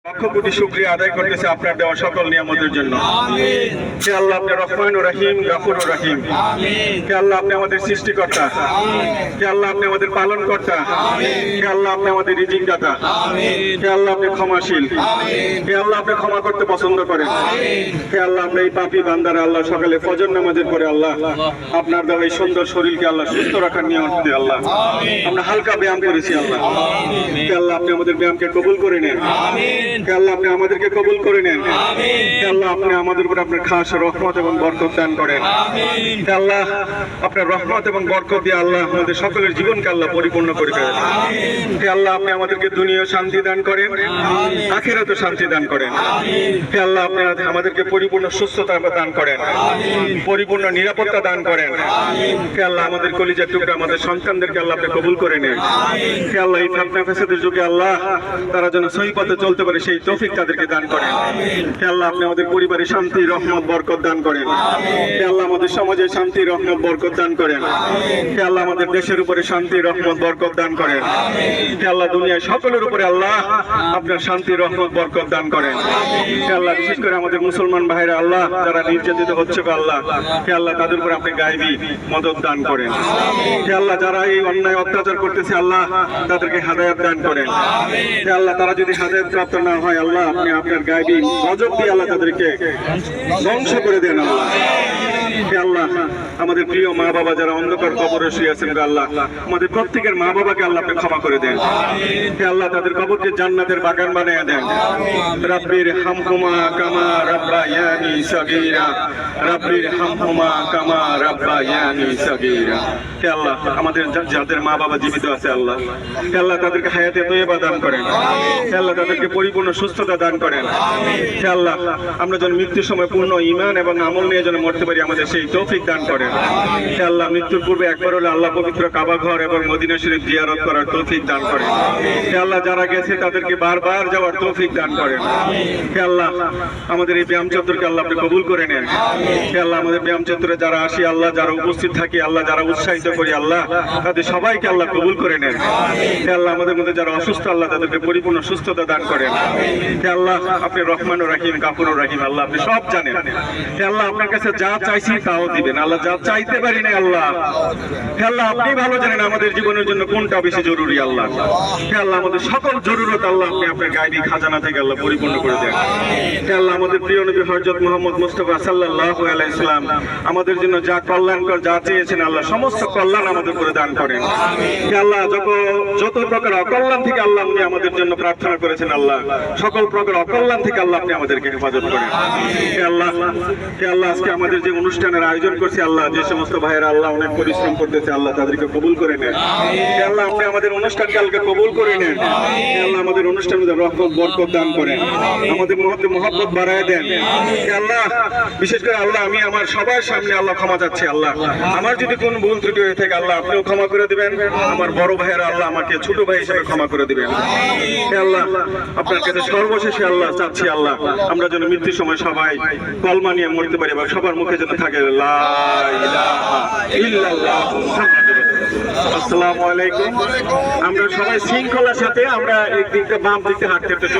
লক্ষ কোটি শুকরিয়া আদায় করতেছে আপনার দেওয়া সকল নিয়ামতের জন্য। হে আল্লাহ, আপনি রহমান ও রহিম, গাফুর ও রহিম। হে আল্লাহ, আপনি আমাদের সৃষ্টিকর্তা। হে আল্লাহ, আপনি আমাদের পালনকর্তা। হে আল্লাহ, আপনি আমাদের রিজিক দাতা। হে আল্লাহ, আপনি ক্ষমাশীল। হে আল্লাহ, আপনি ক্ষমা করতে পছন্দ করেন। হে আল্লাহ, আমরা এই পাপী বান্দারা আল্লাহ সকালে ফজর নামাজের পরে আল্লাহ আপনার দেওয়া এই সুন্দর শরীরকে আল্লাহ সুস্থ রাখার নিয়ামত দিয়ে আল্লাহ আমরা হালকা ব্যায়াম করেছি আল্লাহ। হে আল্লাহ, আপনি আমাদের ব্যায়ামকে কবুল করে নেন। হে আল্লাহ, আপনি আমাদেরকে কবুল করে নেন। হে আল্লাহ, আপনি আমাদের উপর আপনার খাস রহমত এবং বরকত দান করেন। হে আল্লাহ, আপনার রহমত এবং বরকত দিয়ে আল্লাহ আমাদের সকলের জীবনকে আল্লাহ পরিপূর্ণ করে দেন। হে আল্লাহ, আপনি আমাদেরকে দুনিয়া শান্তি দান করেন, আখিরাতেও শান্তি দান করেন। হে আল্লাহ, আপনি আমাদেরকে পরিপূর্ণ সুস্থতা দান করেন, পরিপূর্ণ নিরাপত্তা দান করেন। হে আল্লাহ, আমাদের কলিজার টুকরা আমাদের সন্তানদেরকে আল্লাহ আপনি কবুল করে নেন। হে আল্লাহ, এই ফিতনা ফাসাদের যুগে আল্লাহ তারা যেন সহি পথে চলতে পারে সেই তৌফিক তাদেরকে দান করেন। হে আল্লাহ, আপনি আমাদের পরিবারে শান্তি রহমত বরকত দান করেন। হে আল্লাহ, আমাদের সমাজে শান্তি রহমত বরকত দান করেন। হে আল্লাহ, আমাদের দেশের উপরে শান্তি রহমত বরকত দান করেন। হে আল্লাহ, দুনিয়ায় সকলের উপরে আল্লাহ আপনার শান্তি রহমত বরকত দান করেন। হে আল্লাহ, বিশেষ করে আমাদের মুসলমান ভাইরা আল্লাহ যারা নির্যাতিত হচ্ছে আল্লাহ, হে আল্লাহ, তাদের উপরে আপনি গায়েবী মদত দান করেন। হে আল্লাহ, যারা এই অন্যায় অত্যাচার করতেছে আল্লাহ তাদেরকে হেদায়েত দান করেন। হে আল্লাহ, তারা যদি হেদায়েত প্রাপ্ত না হয় আল্লাহ আপনি আপনার গায়েবী গজব দিয়ে আল্লাহ তাদেরকে ধ্বংস করে দেন আল্লাহ। হে আল্লাহ, আমাদের প্রিয় মা বাবা যারা অন্ধকার কবরে শুয়ে আছেন আল্লাহ, আমাদের প্রত্যেকের মা বাবাকে আল্লাহ আপনি ক্ষমা করে দেন। হে আল্লাহ, তাদের কবরকে জান্নাতের বাগান বানিয়ে দেন। রাব্বির হামহুমা কামা রাব্বায়ানি সাগীরা, রাব্বির হামহুমা কামা রাব্বায়ানি সাগীরা। হে আল্লাহ, আমাদের যাদের মা বাবা জীবিত আছে আল্লাহ, হে আল্লাহ, তাদেরকে হায়াতে তয়্যিবা দান করেন। হে আল্লাহ, তাদেরকে পরিপূর্ণ সুস্থতা দান করেন। হে আল্লাহ, আমরা যেন মৃত্যুর সময় পূর্ণ ঈমান এবং আমল নিয়ে যেন মরতে পারি আমাদের সেই তৌফিক দান করেন। হে আল্লাহ, মৃত্যুর পূর্বে একবার হলে আল্লাহ পবিত্র কাবা ঘর এবং মদিনা শরীফ জিয়ারত করার তৌফিক দান করেন। হে আল্লাহ, যারা গেছে তাদেরকে বারবার যাওয়ার তৌফিক দান করেন। হে আল্লাহ, আমাদের এই ব্যায়াম চত্বরকে আল্লাহ আপনি কবুল করে নেন। হে আল্লাহ, আমাদের ব্যায়াম চত্বরে যারা আসি আল্লাহ, যারা উপস্থিত থাকি আল্লাহ, যারা উৎসাহিত করি আল্লাহ, তাদের সবাইকে আল্লাহ কবুল করে নেন। হে আল্লাহ, আমাদের মধ্যে যারা অসুস্থ আল্লাহ তাদেরকে পরিপূর্ণ সুস্থতা দান করেন। হে আল্লাহ, আপনি রহমান ও রাহিম, গাফুর ও রাহিম আল্লাহ, আপনি সব জানেন। হে আল্লাহ, আপনার কাছে যা চাইছি তাও দিবেন আল্লাহ, যা চাইতে পারি না আল্লাহ, হে আল্লাহ আপনি ভালো জানেন আমাদের জীবনের জন্য কোনটা বেশি জরুরি আল্লাহ। হে আল্লাহ, আমাদের সকল জরুরত আল্লাহ আপনি আপনার গায়েবী খাজানা থেকে আল্লাহ পরিপূর্ণ করে দেন। হে আল্লাহ, আমাদের প্রিয় নবী হযরত মুহাম্মদ মুস্তাফা সাল্লাল্লাহু আলাইহি সাল্লাম আমাদের জন্য যা কল্যাণকর যা চেয়েছেন আল্লাহ সমস্ত কল্যাণ আমাদের উপরে দান করেন। হে আল্লাহ, যত প্রকার অকল্যাণ থেকে আল্লাহ আপনি আমাদের জন্য প্রার্থনা করেছেন আল্লাহ, সকল প্রকার অকল্যাণ থেকে আল্লাহ আপনি আমাদেরকে হেফাজত করেন। হে আল্লাহ, হে আল্লাহ, আজকে আমাদের যে অনুষ্ঠানের আয়োজন করছে আল্লাহ, যে সমস্ত ভাইয়েরা আল্লাহ অনেক পরিশ্রম করতেছে আল্লাহ তাদেরকে কবুল করে নেন। হে আল্লাহ, আপনি আমাদের অনুষ্ঠানকে আল্লাহকে কবুল করে নেন। হে আল্লাহ, আমাদের অনুষ্ঠানের মধ্যে রহমত বরকত দান করেন, আমাদের মধ্যে মহব্বত বাড়ায় দেন। হে আল্লাহ, বিশেষ করে আল্লাহ আমি আমার সবার সামনে আল্লাহ ক্ষমা চাচ্ছি আল্লাহ, আমার যদি কোন ভুল ত্রুটি হয়ে থাকে আল্লাহ আপনিও ক্ষমা করে দিবেন। আমার বড় ভাইয়েরা আল্লাহ আমাকে ছোট ভাই হিসেবে ক্ষমা করে দিবেন। হে আল্লাহ, আপনার কাছে সর্বশেষে আল্লাহ চাচ্ছি আল্লাহ আমরা যেন মৃত্যুর সময় সবাই কলমা নিয়ে মরতে পারি এবং সবার মুখে যেন থাকে লা ইলাহা ইল্লাল্লাহ মুহাম্মাদুর রাসূলুল্লাহ। আসসালামু আলাইকুম। আমরা সবাই শৃঙ্খলার সাথে আমরা এই দিকটা বাম দিকে হাঁটতে